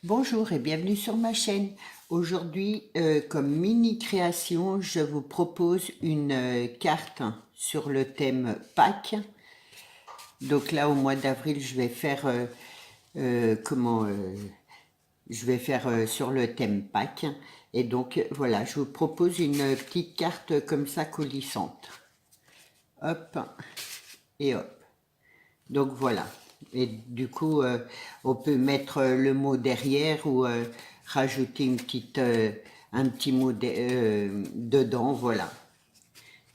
Bonjour et bienvenue sur ma chaîne. Aujourd'hui, comme mini création, je vous propose une carte sur le thème Pâques. Donc là, au mois d'avril, je vais faire je vais faire sur le thème Pâques. Et donc voilà, je vous propose une petite carte comme ça coulissante. Hop et hop. Donc voilà. Et du coup, on peut mettre le mot derrière ou rajouter un petit mot dedans, voilà.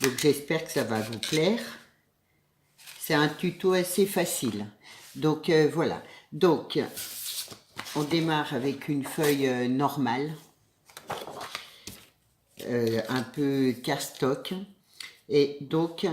Donc j'espère que ça va vous plaire. C'est un tuto assez facile. Donc voilà. Donc on démarre avec une feuille normale, un peu cardstock. Et donc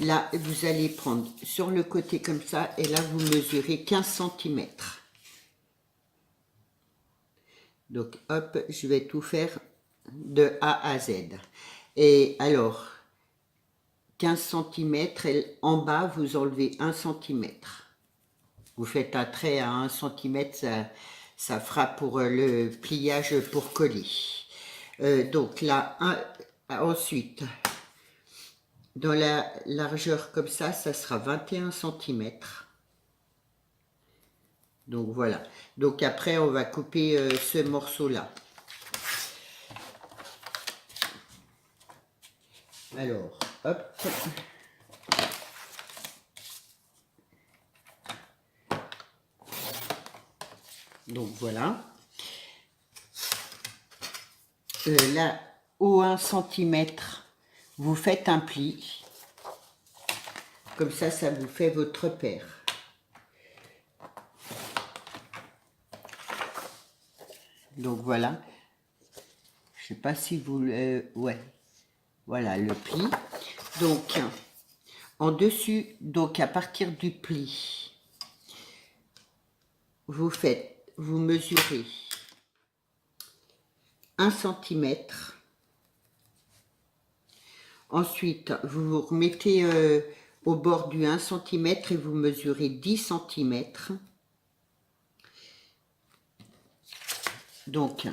là, vous allez prendre sur le côté comme ça, et là, vous mesurez 15 centimètres. Donc, hop, je vais tout faire de A à Z. Et alors, 15 centimètres, et en bas, vous enlevez 1 centimètre. Vous faites un trait à 1 centimètre, ça fera pour le pliage pour coller. Donc là, ensuite, dans la largeur comme ça sera 21 centimètres. Donc voilà. Donc après, on va couper ce morceau-là. Alors, hop. Donc voilà. Là, au 1 centimètre, vous faites un pli. Comme ça vous fait votre repère. Donc voilà. Je sais pas si vous... ouais. Voilà le pli. Donc, en dessus, donc à partir du pli, vous mesurez 1 centimètre. Ensuite, vous vous remettez au bord du 1 centimètre et vous mesurez 10 centimètres. Donc,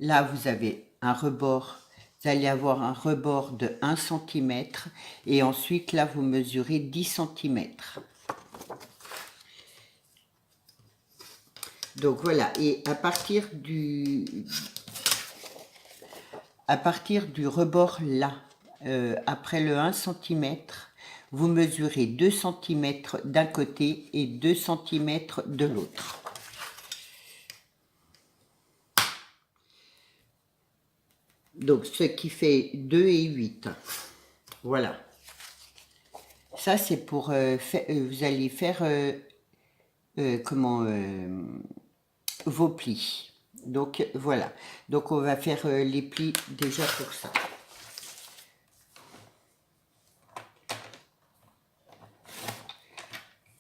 là, vous avez un rebord. Vous allez avoir un rebord de 1 centimètre. Et ensuite, là, vous mesurez 10 centimètres. Donc, voilà. Et à partir du rebord là, après le 1 centimètre, vous mesurez 2 centimètres d'un côté et 2 centimètres de l'autre. Donc, ce qui fait 2 et 8. Voilà. Ça, c'est pour... vous allez faire vos plis. Donc, voilà. Donc, on va faire les plis déjà pour ça.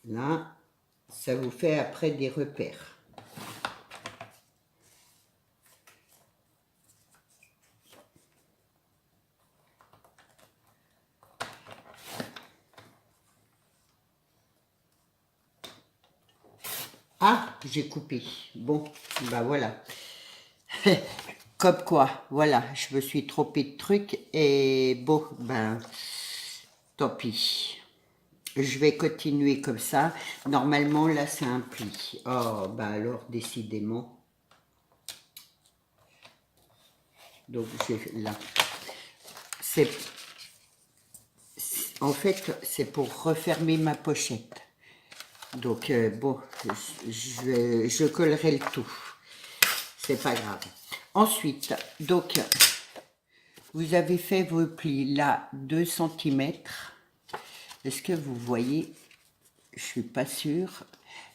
Là, ça vous fait après des repères. Ah, j'ai coupé. Bon, bah voilà. Comme quoi, voilà, je me suis trompée de trucs et bon, ben, tant pis. Je vais continuer comme ça. Normalement, là, c'est un pli. Oh, ben alors, décidément. Donc, là. En fait, c'est pour refermer ma pochette. Donc, bon, je collerai le tout. C'est pas grave. Ensuite, donc, vous avez fait vos plis là, 2 centimètres. Est-ce que vous voyez? Je suis pas sûre.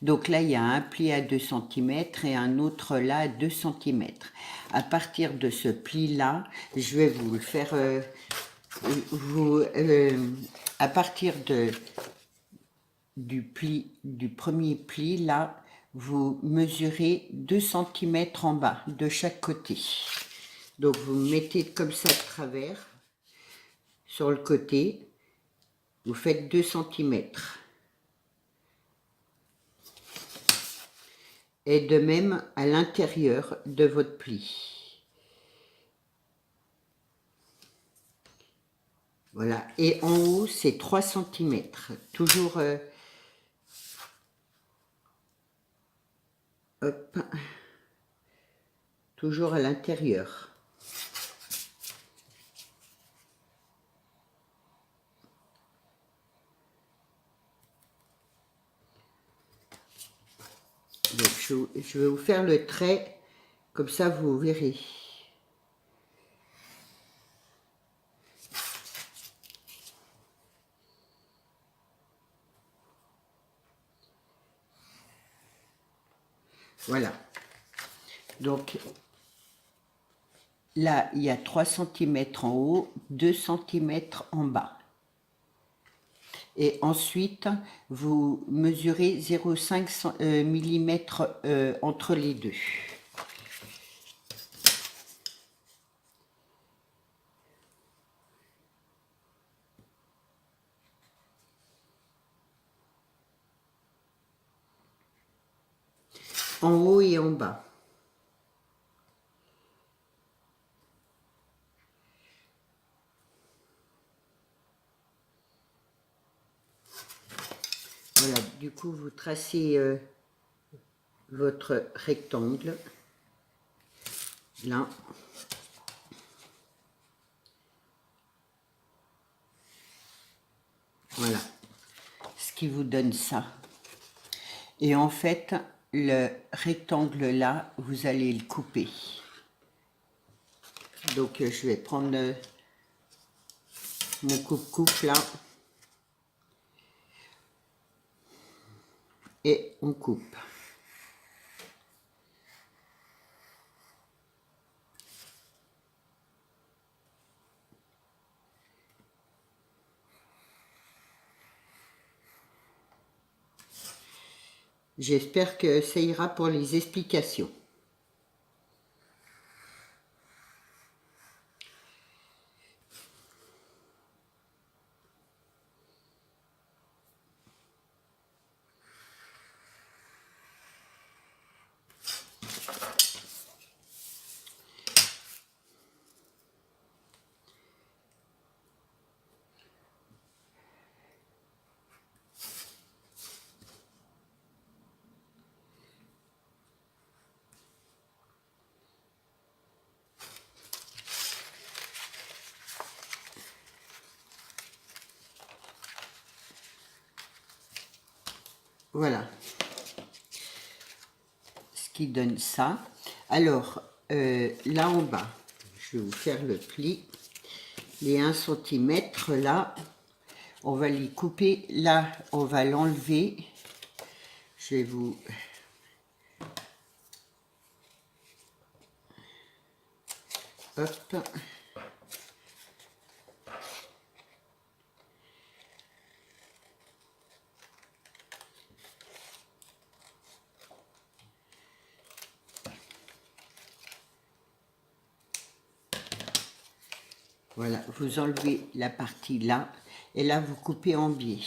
Donc là, il y a un pli à 2 centimètres et un autre là à 2 centimètres. À partir de ce pli-là, je vais vous le faire... à partir du premier pli, là, vous mesurez 2 centimètres en bas de chaque côté. Donc vous mettez comme ça de travers sur le côté, vous faites 2 centimètres. Et de même à l'intérieur de votre pli. Voilà, et en haut c'est 3 cm, toujours hop, toujours à l'intérieur. Donc je vais vous faire le trait, comme ça vous verrez. Voilà. Donc là, il y a 3 cm en haut, 2 cm en bas. Et ensuite, vous mesurez 0,5 mm entre les deux. En haut et en bas. Voilà, du coup, vous tracez votre rectangle, là. Voilà, ce qui vous donne ça. Et en fait, le rectangle là, vous allez le couper. Donc, je vais prendre mon coupe-coupe là. Et on coupe. J'espère que ça ira pour les explications. Voilà. Ce qui donne ça. Alors, là en bas, je vais vous faire le pli. Les 1 cm là, on va les couper. Là, on va l'enlever. Je vais vous... Hop. Voilà, vous enlevez la partie là, et là vous coupez en biais.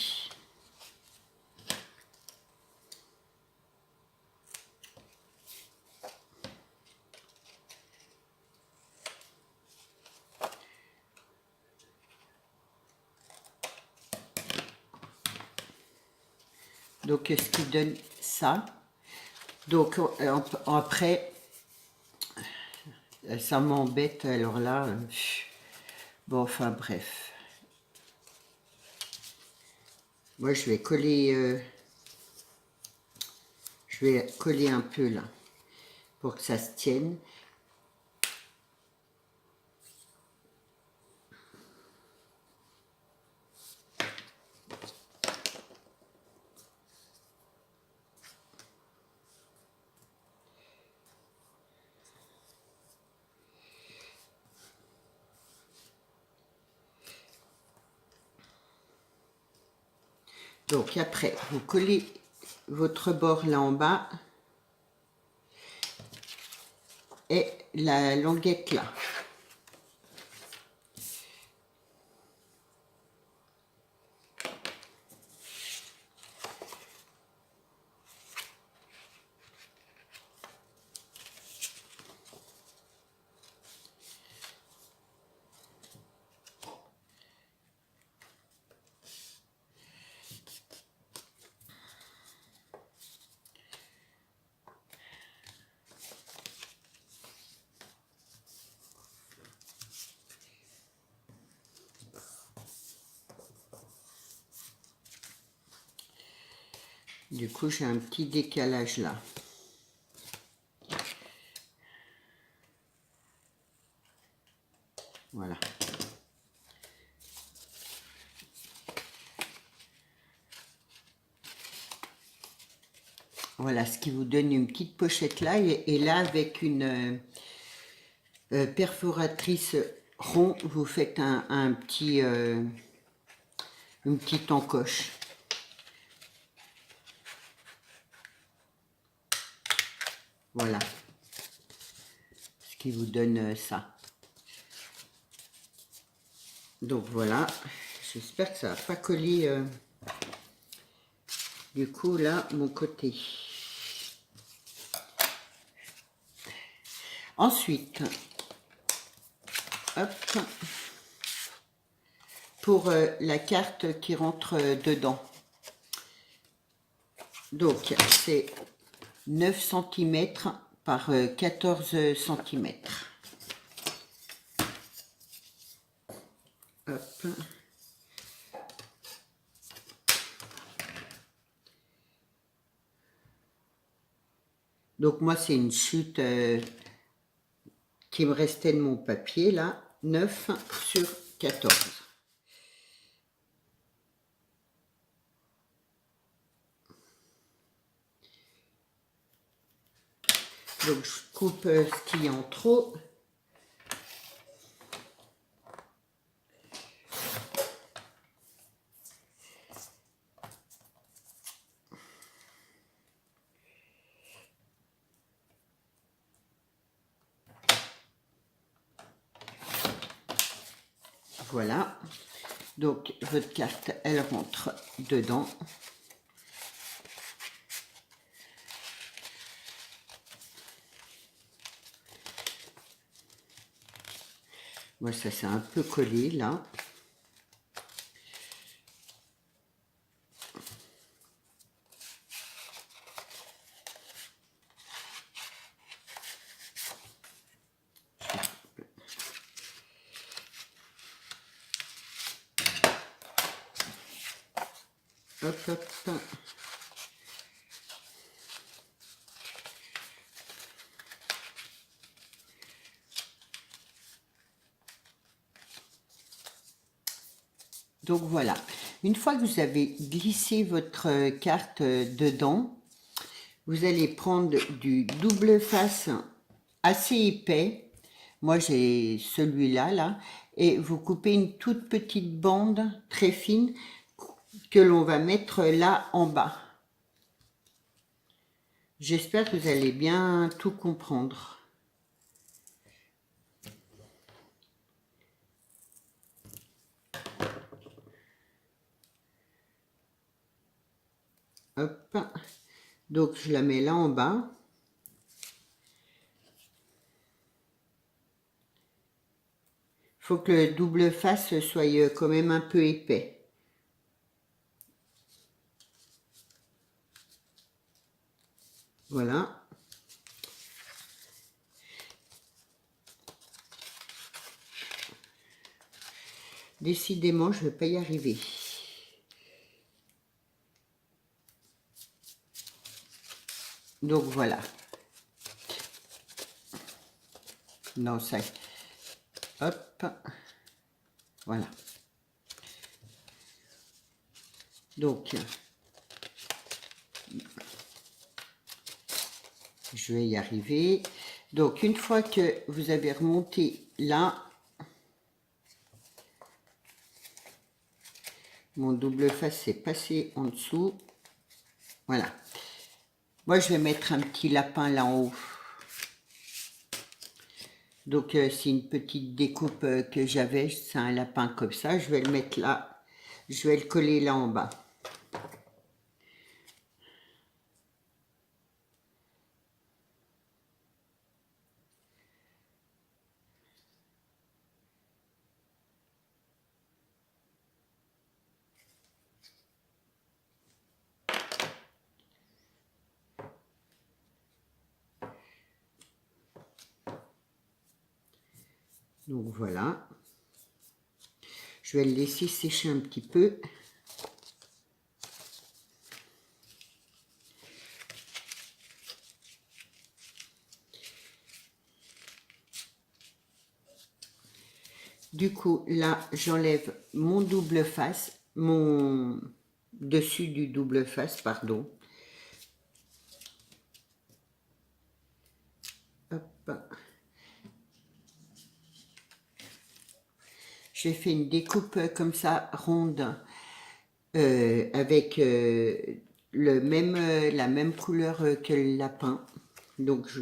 Donc ce qui donne ça. Donc après, ça m'embête, alors là, bon enfin bref. Moi je vais coller, un peu là, pour que ça se tienne. Donc après, vous collez votre bord là en bas et la languette là. Du coup, j'ai un petit décalage là. Voilà. Voilà, ce qui vous donne une petite pochette là. Et là, avec une perforatrice rond, vous faites un petit, une petite encoche. Voilà. Ce qui vous donne ça. Donc voilà. J'espère que ça va pas coller du coup là, mon côté. Ensuite, hop, pour la carte qui rentre dedans. Donc, c'est 9 cm par 14 cm. Hop. Donc, moi, c'est une chute qui me restait de mon papier, là, 9 sur 14. Donc, je coupe ce qu'il y a en trop. Voilà. Donc, votre carte, elle rentre dedans. Moi, ça s'est un peu collé, là. Hop, hop. Donc voilà, une fois que vous avez glissé votre carte dedans, vous allez prendre du double face assez épais. Moi j'ai celui-là, là, et vous coupez une toute petite bande très fine que l'on va mettre là en bas. J'espère que vous allez bien tout comprendre. Hop, donc je la mets là en bas. Faut que le double face soit quand même un peu épais. Voilà. Décidément, je ne vais pas y arriver. Donc voilà. Non, ça. Hop. Voilà. Donc, je vais y arriver. Donc, une fois que vous avez remonté là, mon double face est passé en dessous. Voilà. Moi, je vais mettre un petit lapin là en haut. Donc, c'est une petite découpe que j'avais. C'est un lapin comme ça. Je vais le mettre là. Je vais le coller là en bas. Donc voilà, je vais le laisser sécher un petit peu. Du coup, là, j'enlève mon double face, mon dessus du double face, pardon. Hop. J'ai fait une découpe comme ça, ronde, avec la même couleur que le lapin. Donc je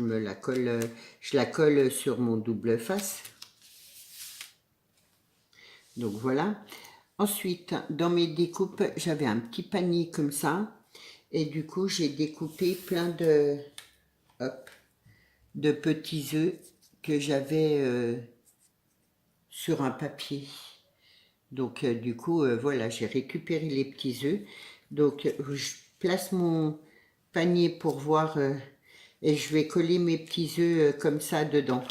la colle sur mon double face. Donc voilà. Ensuite, dans mes découpes, j'avais un petit panier comme ça. Et du coup, j'ai découpé plein hop, de petits œufs que j'avais sur un papier. Donc du coup, voilà, j'ai récupéré les petits œufs. Donc je place mon panier pour voir et je vais coller mes petits œufs comme ça dedans.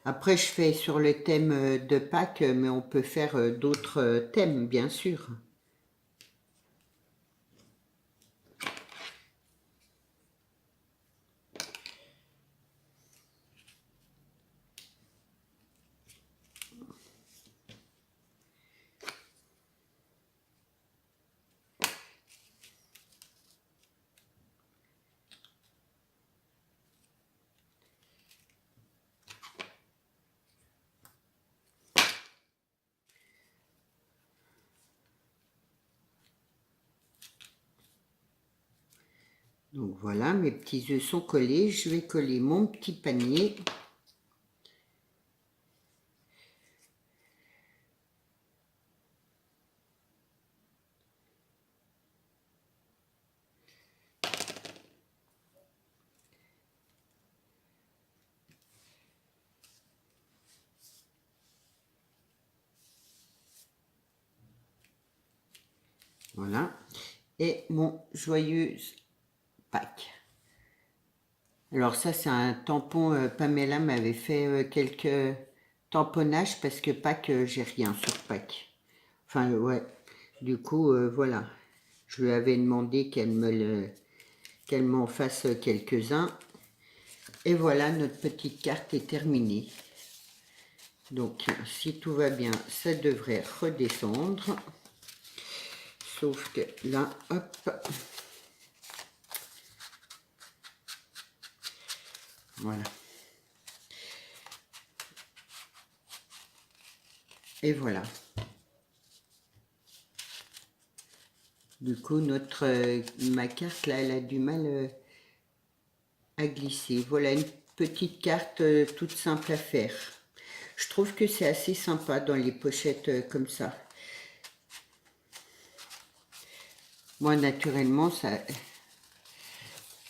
Après, je fais sur le thème de Pâques, mais on peut faire d'autres thèmes, bien sûr. Donc voilà, mes petits œufs sont collés. Je vais coller mon petit panier. Voilà. Et mon joyeuse Pâques. Alors ça, c'est un tampon. Pamela m'avait fait quelques tamponnages parce que Pâques, j'ai rien sur Pâques. Enfin, ouais. Du coup, voilà. Je lui avais demandé qu'elle m'en fasse quelques-uns. Et voilà, notre petite carte est terminée. Donc, si tout va bien, ça devrait redescendre. Sauf que là, hop. Voilà. Et voilà. Du coup, ma carte, là, elle a du mal à glisser. Voilà une petite carte toute simple à faire. Je trouve que c'est assez sympa dans les pochettes comme ça. Moi, naturellement, ça...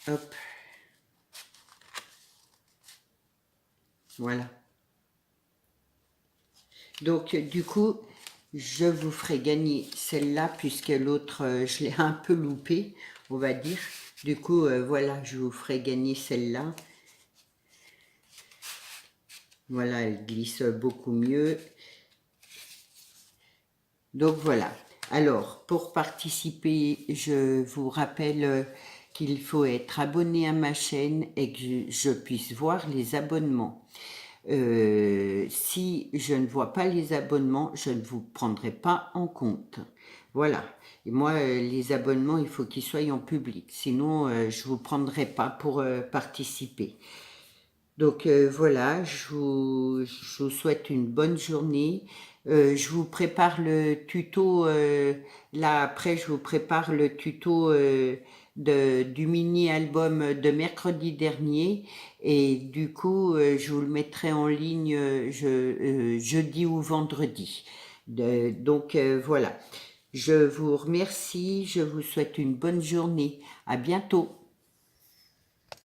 Hop. Voilà. Donc, du coup, je vous ferai gagner celle-là, puisque l'autre, je l'ai un peu loupée, on va dire. Du coup, voilà, je vous ferai gagner celle-là. Voilà, elle glisse beaucoup mieux. Donc, voilà. Alors, pour participer, je vous rappelle qu'il faut être abonné à ma chaîne et que je puisse voir les abonnements. Si je ne vois pas les abonnements, je ne vous prendrai pas en compte. Voilà. Et moi, les abonnements, il faut qu'ils soient en public. Sinon, je ne vous prendrai pas pour participer. Donc voilà, je vous souhaite une bonne journée. Je vous prépare le tuto, là après je vous prépare le tuto du mini-album de mercredi dernier et du coup je vous le mettrai en ligne jeudi ou vendredi. Donc voilà, je vous remercie, je vous souhaite une bonne journée. À bientôt.